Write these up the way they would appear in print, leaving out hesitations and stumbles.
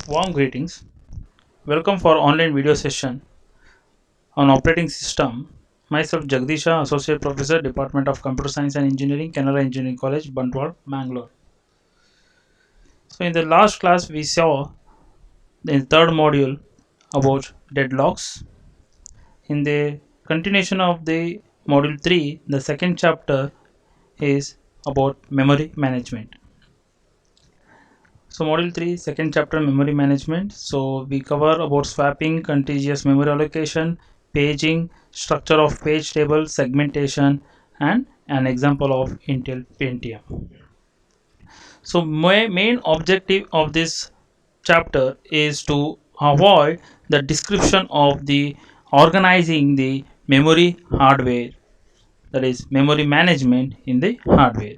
Warm greetings. Welcome for online video session on operating system. Myself Jagdisha, Associate Professor, Department of Computer Science and Engineering, Canara Engineering College, Bantwal, Mangalore. So in the last class we saw the third module about deadlocks. In the continuation of the module 3, the second chapter is about memory management. So module 3 second chapter memory management. So we cover about swapping, contiguous memory allocation, paging, structure of page table, segmentation, and an example of Intel Pentium. So my main objective of this chapter is to avoid the description of the organizing the memory hardware, that is memory management in the hardware,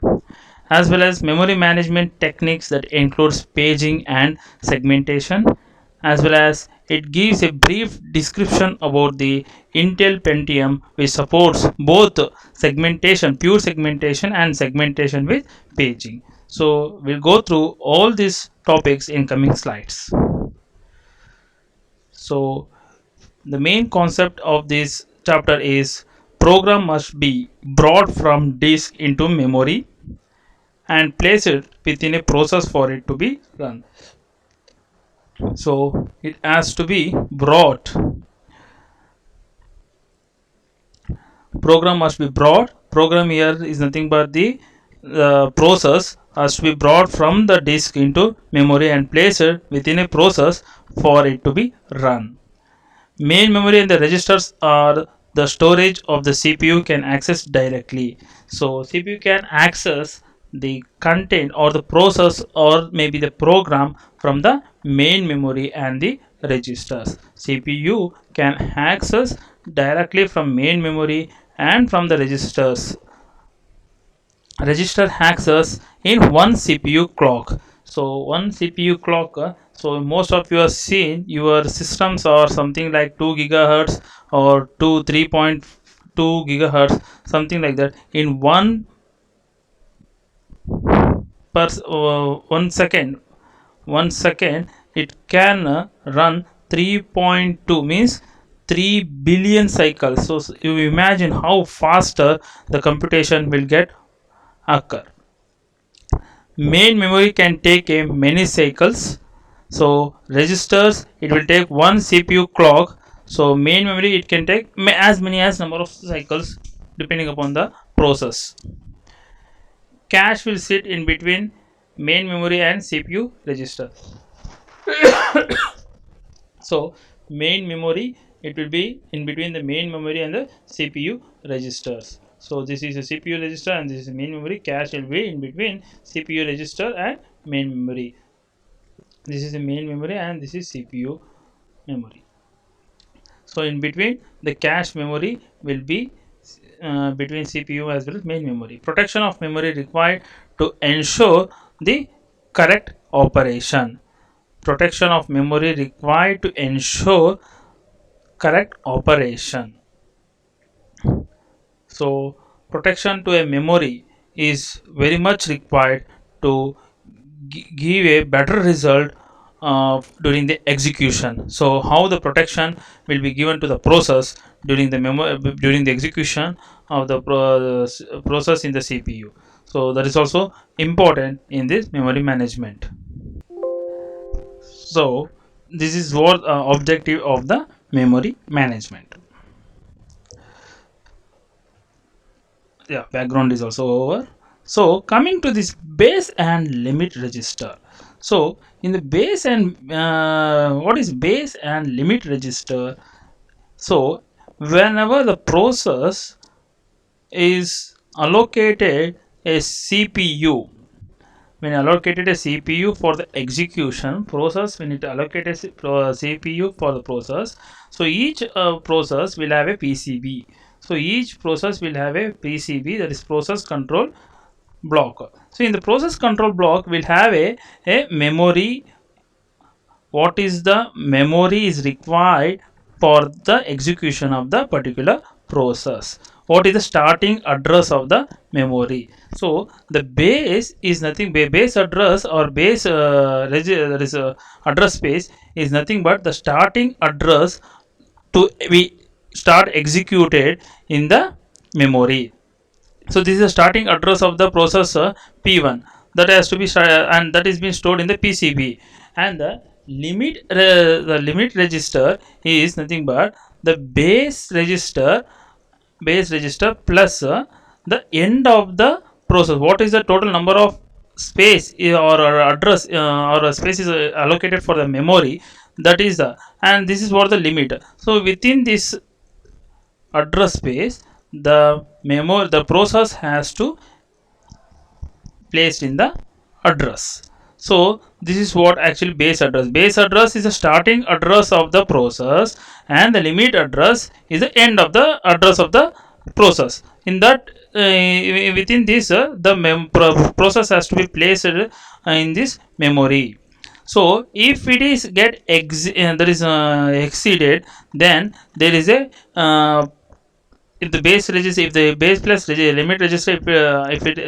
as well as memory management techniques that includes paging and segmentation, as well as it gives a brief description about the Intel Pentium, which supports both segmentation, pure segmentation, and segmentation with paging. So we'll go through all these topics in coming slides. So the main concept of this chapter is program must be brought from disk into memory and place it within a process for it to be run. So it has to be brought. Program must be brought. Program here is nothing but the process has to be brought from the disk into memory and placed within a process for it to be run. Main memory and the registers are the storage of the CPU can access directly. So CPU can access the content or the process or maybe the program from the main memory and the registers. CPU can access directly from main memory and from the registers. Register access in one CPU clock. So one CPU clock, so most of you have seen your systems are something like 2 gigahertz or 3.2 gigahertz, something like that. In one per 1 second it can run 3.2 means 3 billion cycles. So you imagine how faster the computation will get occur. Main memory can take a many cycles. So registers it will take one CPU clock. So main memory it can take as many as number of cycles depending upon the process. Cache will sit in between main memory and CPU register. So main memory it will be in between the main memory and the CPU registers. So this is a CPU register and this is a main memory. Cache will be in between CPU register and main memory. This is the main memory and this is CPU memory. So in between the cache memory will be between CPU as well as main memory. Protection of memory required to ensure the correct operation. Protection of memory required to ensure correct operation. So protection to a memory is very much required to give a better result during the execution. So how the protection will be given to the process during the execution of the process in the CPU. So that is also important in this memory management. So this is what objective of the memory management. Yeah, background is also over. So coming to this base and limit register. So in the base and what is base and limit register? So whenever the process is allocated a CPU, when allocated a CPU for the execution process, when it allocated a CPU for the process, so each process will have a PCB. So each process will have a PCB, that is process control block. So in the process control block, we'll have a memory. What is the memory is required for the execution of the particular process? What is the starting address of the memory? So the base is nothing, base address or base there is a address space is nothing but the starting address to be start executed in the memory. So this is the starting address of the processor P1 that has to be and that is being stored in the PCB, and the limit register is nothing but the base register plus the end of the process. What is the total number of space or address or space is allocated for the memory, that is the, and this is what the limit. So within this address space, the process has to placed in the address. So this is what actually base address is the starting address of the process, and the limit address is the end of the address of the process. In that within this the process has to be placed in this memory. So if it is there is exceeded, then there is a if the base register, if the base plus limit register, if it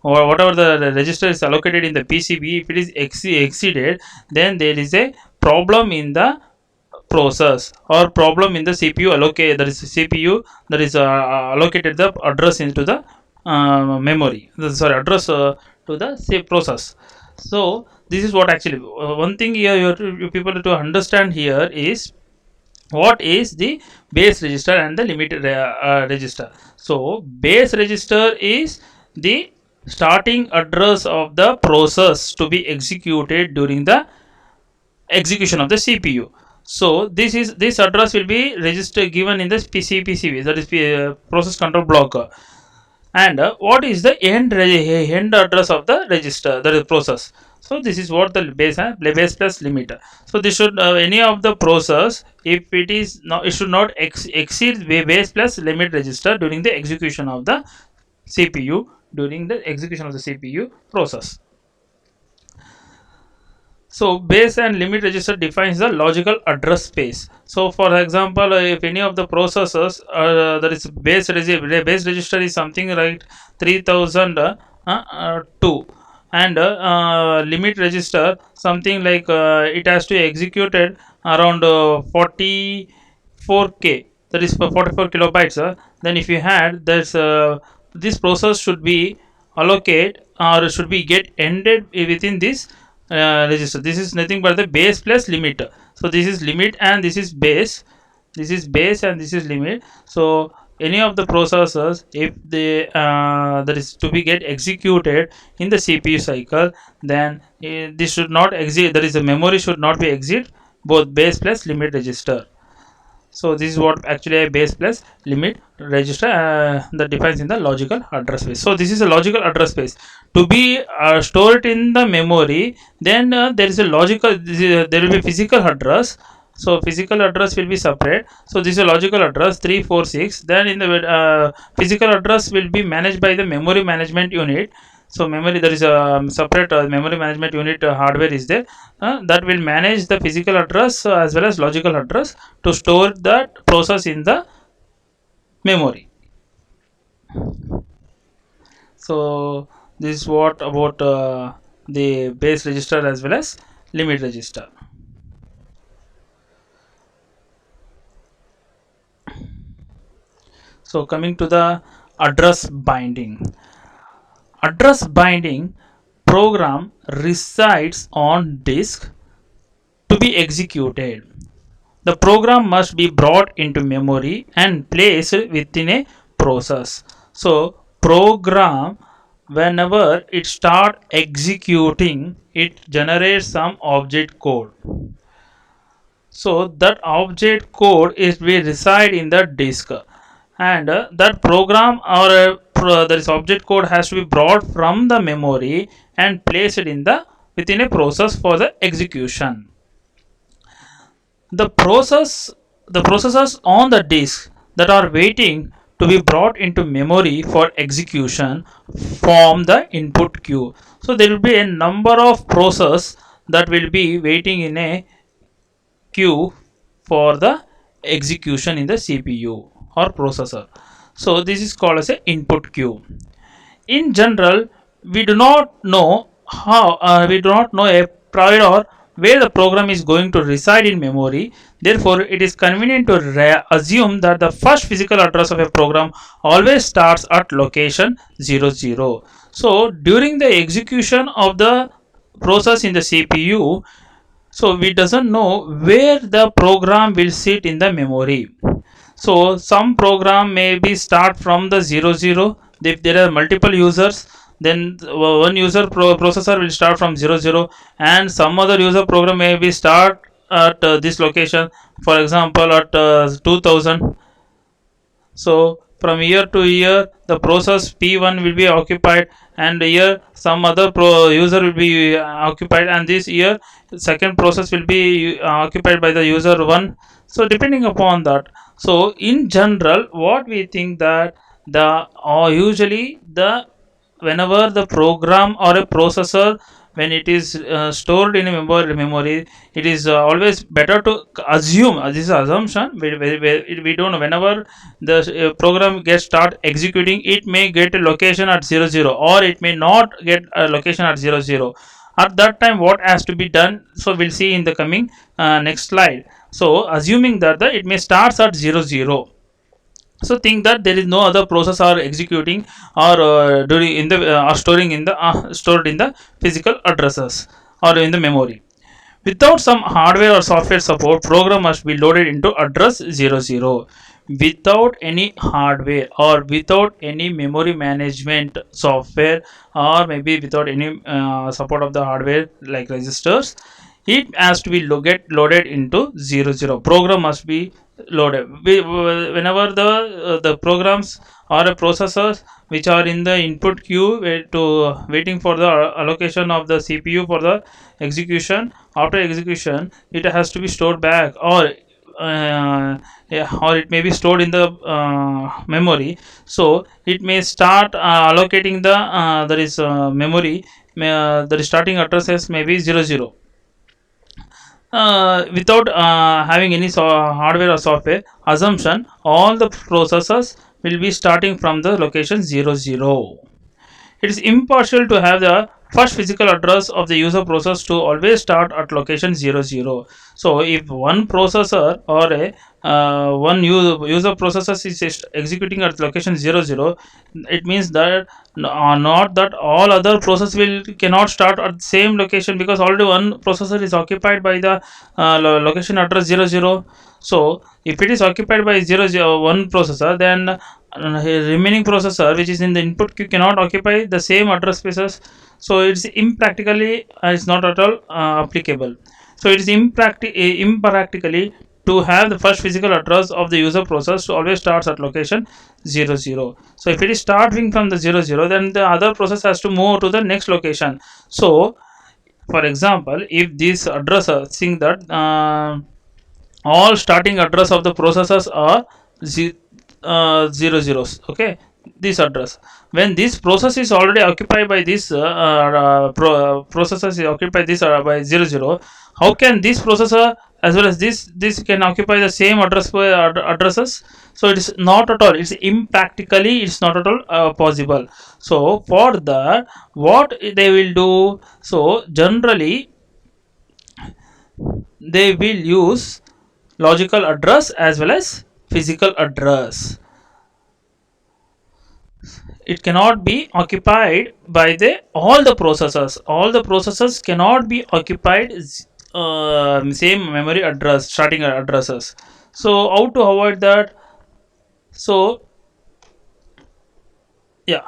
or whatever the register is allocated in the PCB, if it is exceeded, then there is a problem in the process or problem in the CPU allocate, that is CPU that is allocated the address into the memory, sorry, address to the process. So this is what actually one thing here you people to understand here is what is the base register and the limit register. So base register is the starting address of the process to be executed during the execution of the CPU. So this address will be register given in the PCB, that is process control block. And what is the end address of the register, that is process. So this is what the base plus limit. So this should any of the process, if it is not, it should not exceed base plus limit register during the execution of the CPU, during the execution of the CPU process. So base and limit register defines the logical address space. So for example, if any of the processors that is base register is something like 3002, and limit register something like it has to be executed around 44k, that is for 44 kilobytes. Then if you had this this process should be allocate or should be get ended within this register. This is nothing but the base plus limit. So this is limit and this is base, this is base and this is limit. So any of the processors, if they that is to be get executed in the CPU cycle, then this should not exit, that is the memory should not be exit both base plus limit register. So this is what actually a base plus limit register that defines in the logical address space. So this is a logical address space to be stored in the memory. Then there is a logical, there will be physical address. So physical address will be separate. So this is a logical address 346. Then in the physical address will be managed by the memory management unit. So memory, there is a separate memory management unit hardware is there that will manage the physical address as well as logical address to store that process in the memory. So this is what about the base register as well as limit register. So coming to the address binding. Address binding program resides on disk to be executed. The program must be brought into memory and placed within a process. So program, whenever it start executing, it generates some object code. So that object code is will reside in the disk, and that program or there is object code has to be brought from the memory and placed in the within a process for the execution. The processors on the disk that are waiting to be brought into memory for execution from the input queue. So there will be a number of process that will be waiting in a queue for the execution in the CPU or processor. So this is called as a input queue. In general, we do not know we do not know a prior where the program is going to reside in memory. Therefore, it is convenient to assume that the first physical address of a program always starts at location 00. So during the execution of the process in the CPU, so we doesn't know where the program will sit in the memory. So some program may be start from the 00. If there are multiple users, then one user processor will start from 00, and some other user program may be start at this location, for example at 2000. So from year to year the process P1 will be occupied, and here some other user will be occupied, and this year second process will be occupied by the user 1. So depending upon that, so in general what we think that the usually the whenever the program or a processor, when it is stored in a memory, it is always better to assume, this is assumption, we don't know, whenever the program gets start executing, it may get a location at 00, or it may not get a location at 00. At that time what has to be done, so we'll see in the coming next slide. So assuming that it may starts at 00, so think that there is no other process are executing or during in the or storing in the stored in the physical addresses or in the memory. Without some hardware or software support, program must be loaded into address 00. Without any hardware or without any memory management software, or maybe without any support of the hardware like registers, it has to be get loaded into 00. Program must be loaded whenever the programs or a processors which are in the input queue waiting for the allocation of the CPU for the execution. After execution, it has to be stored back, or yeah, or it may be stored in the memory. So it may start allocating the there is memory, the starting addresses may be 00. Without having any hardware or software assumption, all the processors will be starting from the location 00. It is impartial to have the first physical address of the user process to always start at location 00. So if one processor or a one user processor is executing at location 00, it means that not that all other process will cannot start at the same location, because already one processor is occupied by the location address 00. So if it is occupied by 001 processor, then remaining processor which is in the input queue cannot occupy the same address spaces. So it's impractically it's not at all applicable. So it is impractically to have the first physical address of the user process to always starts at location 00. So if it is starting from the 00, then the other process has to move to the next location. So for example, if this address think that all starting address of the processors are 00s, okay, this address, when this process is already occupied by this processor is occupied this by 00, how can this processor as well as this can occupy the same addresses? So it is not at all, it's impractically, it's not at all possible. So for that, what they will do, so generally they will use logical address as well as physical address. It cannot be occupied by the all the processors cannot be occupied same memory address starting addresses. So how to avoid that? So yeah,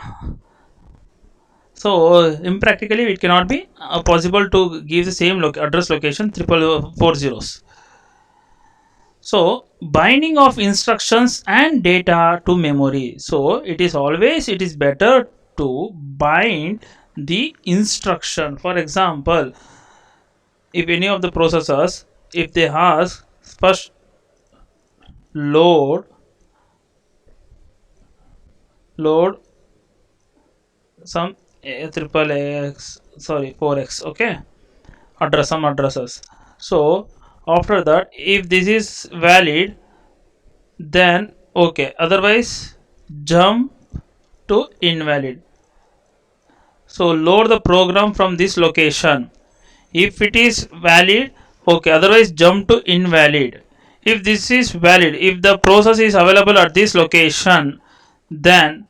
so impractically it cannot be possible to give the same address location 4040s. So binding of instructions and data to memory, so it is better to bind the instruction. For example, if any of the processors, if they ask first load load some triple x, sorry, 4x, okay, address, some addresses. So after that, if this is valid, then okay, otherwise jump to invalid. So load the program from this location. If it is valid, okay, otherwise jump to invalid. If this is valid, if the process is available at this location, then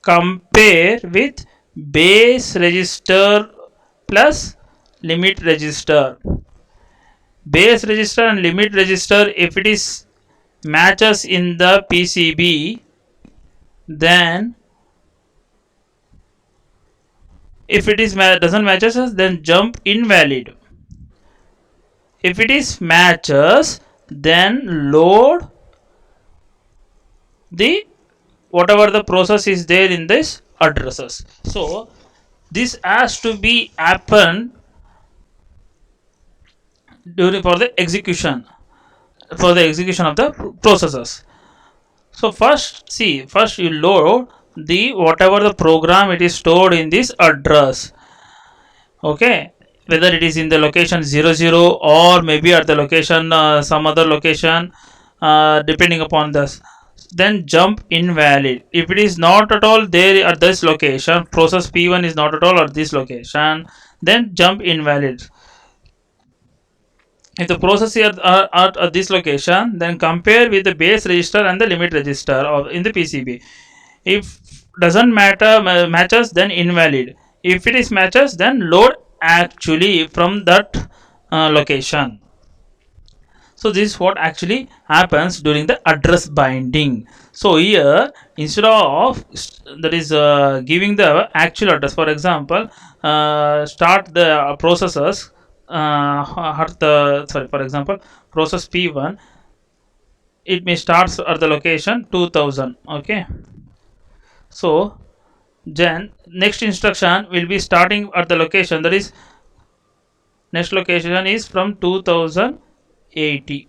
compare with base register plus limit register. Base register and limit register, if it is matches in the PCB, then if it is doesn't matches us, then jump invalid. If it is matches, then load the whatever the process is there in this addresses. So this has to be happen during for the execution of the processes. So first see, first you load the whatever the program it is stored in this address, okay, whether it is in the location 00 or maybe at the location some other location, depending upon this. Then jump invalid. If it is not at all there at this location, process P1 is not at all at this location, then jump invalid. If the process here are at this location, then compare with the base register and the limit register of in the PCB. If doesn't matter matches, then invalid. If it is matches, then load actually from that location. So this is what actually happens during the address binding. So here instead of that is giving the actual address, for example, start the processes at the sorry, for example, process P1, it may start at the location 2000, okay. So then next instruction will be starting at the location, that is next location is from 2080.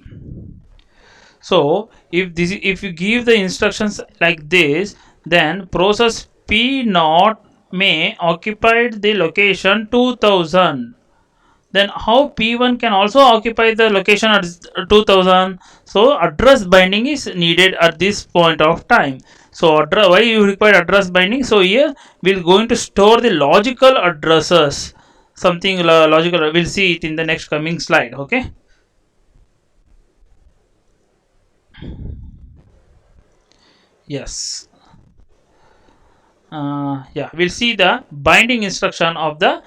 So if you give the instructions like this, then process P0 may occupy the location 2000. Then how P1 can also occupy the location at 2000? So address binding is needed at this point of time. So why you require address binding? So here we're going to store the logical addresses, something logical. We'll see it in the next coming slide, okay. Yes, yeah, we'll see the binding instruction of the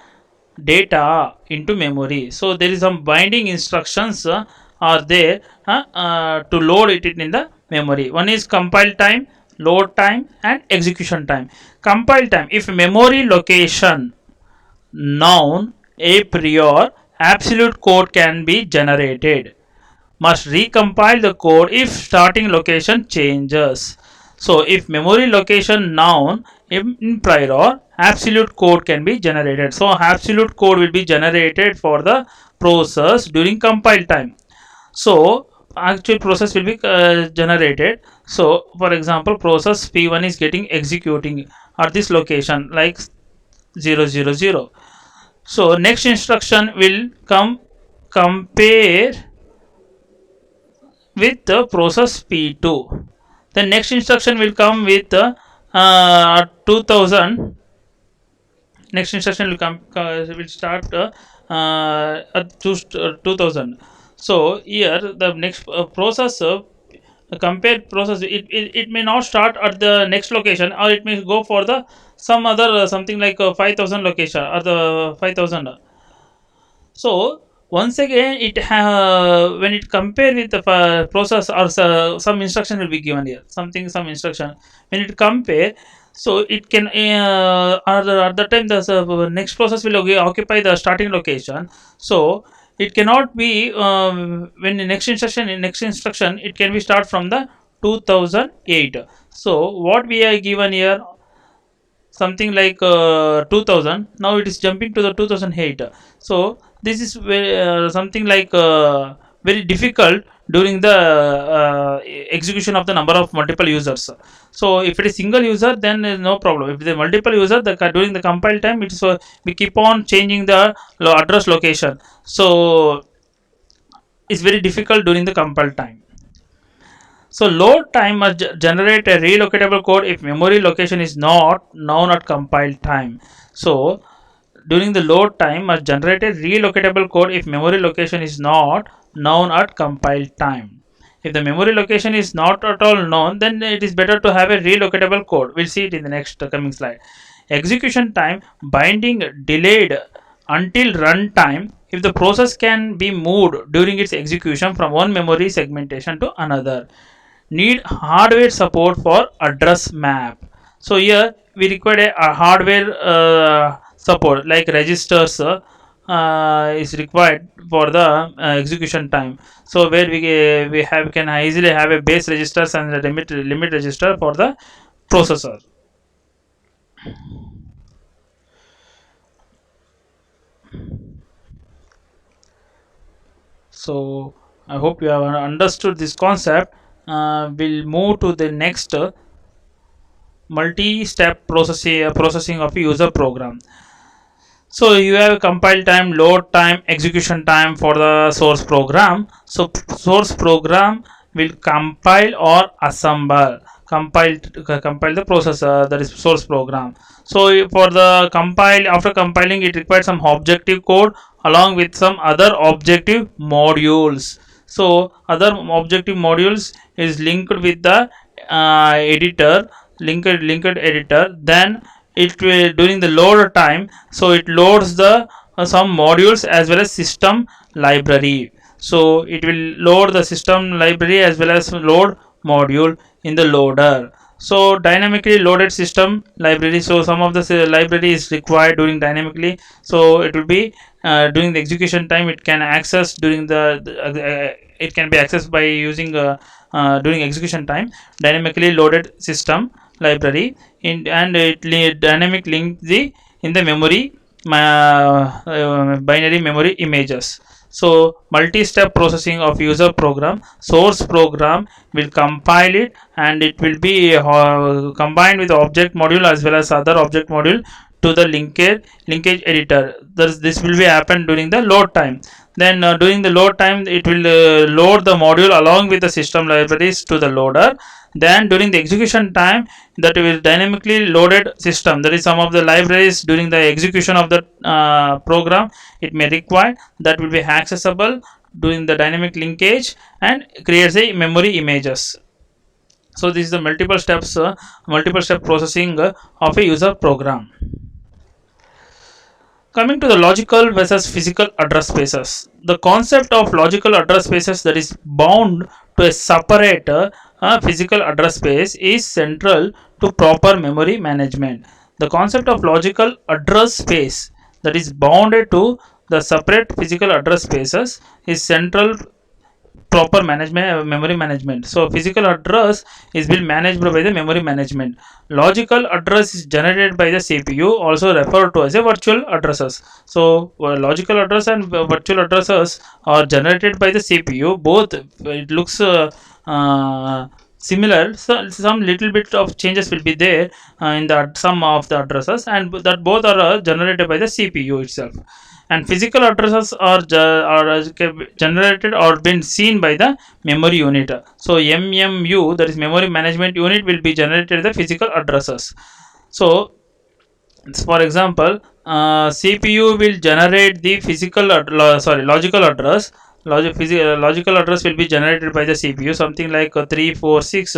data into memory. So there is some binding instructions are there to load it in the memory. One is compile time, load time, and execution time. Compile time, if memory location known a priori, absolute code can be generated. Must recompile the code if starting location changes. So if memory location known in prior, absolute code can be generated. So absolute code will be generated for the process during compile time. So actual process will be generated. So for example, process P1 is getting executing at this location like 000. So next instruction will come compare with the process P2. The next instruction will come with 2000. Next instruction will come will start at 2000. So here the next process compared process, it may not start at the next location, or it may go for the some other something like 5000 location or the 5000. So once again it when it compare with the process or some instruction will be given here, some instruction when it compare. So it can at the time the next process will occupy the starting location. So it cannot be when the next instruction it can be start from the 2008. So what we are given here, something like 2000, now it is jumping to the 2008. So this is something like very difficult during the execution of the number of multiple users. So if it is single user, then no problem. If the multiple user, during the compile time, it's we keep on changing the address location. So it's very difficult during the compile time. So load time must generate a relocatable code if memory location is not known at compile time. So during the load time must generate a relocatable code if memory location is not known at compile time. If the memory location is not at all known, then it is better to have a relocatable code. We'll see it in the next coming slide. Execution time binding delayed until runtime if the process can be moved during its execution from one memory segmentation to another. Need hardware support for address map. So here we require a hardware support like registers is required for the execution time. So where we can easily have a base registers and a limit register for the processor. So I hope you have understood this concept. We'll move to the next multi-step processing of a user program. So you have compile time, load time, execution time for the source program. So source program will compile or assemble compile the processor, that is source program. So for the compile, after compiling, it requires some objective code along with some other objective modules. So other objective modules is linked with the editor, linked editor. Then it will during the load time, so it loads the some modules as well as system library. So it will load the system library as well as load module in the loader. So dynamically loaded system library, so some of the library is required during dynamically, so it will be during the execution time it can access during it can be accessed by using during execution time dynamically loaded system library and it dynamic link the in the memory binary memory images. So multi-step processing of user program, source program will compile it and it will be combined with object module as well as other object module to the linkage editor. This will be happen during the load time. Then during the load time it will load the module along with the system libraries to the loader. Then during the execution time, that will dynamically loaded system, that is some of the libraries during the execution of the program it may require, that will be accessible during the dynamic linkage and creates a memory images. So this is the multiple step processing of a user program. Coming to the logical versus physical address spaces, the concept of logical address spaces that is bound to a separate physical address space is central to proper memory management. The concept of logical address space that is bounded to the separate physical address spaces is central proper management memory management. So physical address is being managed by the memory management. Logical address is generated by the CPU, also referred to as a virtual addresses. So logical address and virtual addresses are generated by the CPU. Both it looks similar, so some little bit of changes will be there in the some of the addresses, and that both are generated by the CPU itself. And physical addresses are generated or been seen by the memory unit. So MMU, that is memory management unit, will be generated the physical addresses. So for example, CPU will generate the logical address. Logical address will be generated by the CPU. Something like 346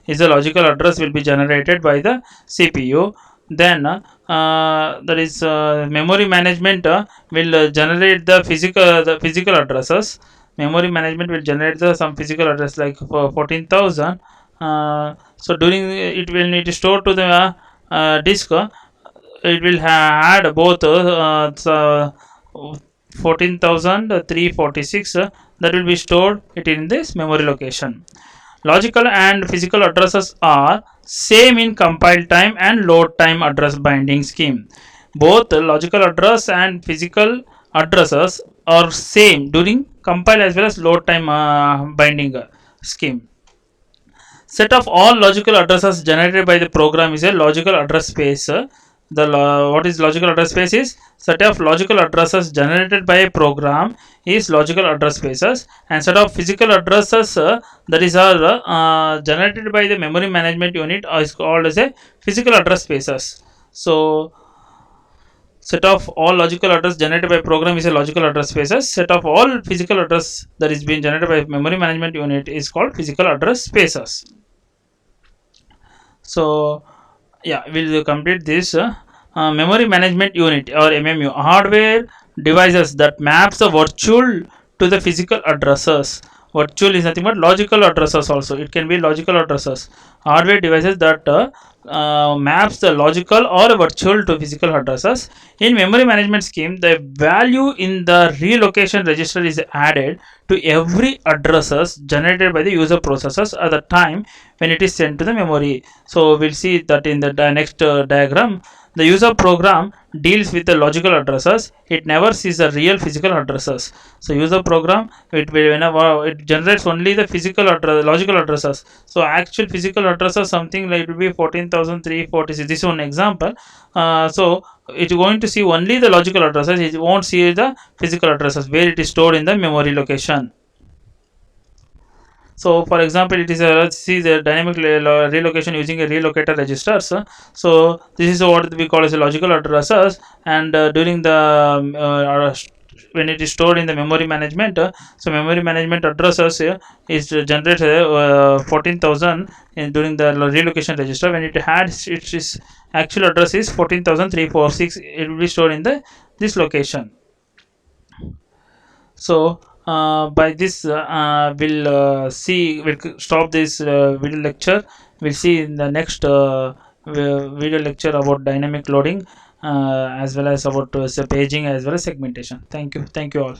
is the logical address will be generated by the CPU. Then that is memory management will generate the physical addresses. Memory management will generate some physical address like 14,000. So during it will need to store to the disk. It will add both 14,346 that will be stored it in this memory location. Logical and physical addresses are same in compile time and load time address binding scheme. Both logical address and physical addresses are same during compile as well as load time binding scheme. Set of all logical addresses generated by the program is a logical address space. What is logical address space is set of logical addresses generated by a program is logical address spaces, and set of physical addresses that is are generated by the memory management unit is called as a physical address spaces. So set of all logical address generated by program is a logical address spaces. Set of all physical address that is being generated by memory management unit is called physical address spaces. So yeah, we'll complete this memory management unit or MMU, hardware devices that maps the virtual to the physical addresses. Virtual is nothing but logical addresses. Also it can be logical addresses. Hardware devices that maps the logical or virtual to physical addresses. In memory management scheme, the value in the relocation register is added to every addresses generated by the user processes at the time when it is sent to the memory. So we'll see that in the next diagram. The user program deals with the logical addresses. It never sees the real physical addresses. So user program, it will, whenever it generates only the physical address, logical addresses. So actual physical addresses something like it will be 14,346. This is one example. So it's going to see only the logical addresses. It won't see the physical addresses where it is stored in the memory location. So for example, it is let's see the dynamic relocation using a relocator registers. So this is what we call as a logical addresses, and during the when it is stored in the memory management, so memory management addresses is generated 14,000 during the relocation register. When it had its actual address is 14,346, it will be stored in the this location. So by this we'll stop this video lecture. We'll see in the next video lecture about dynamic loading as well as about paging as well as segmentation. Thank you all.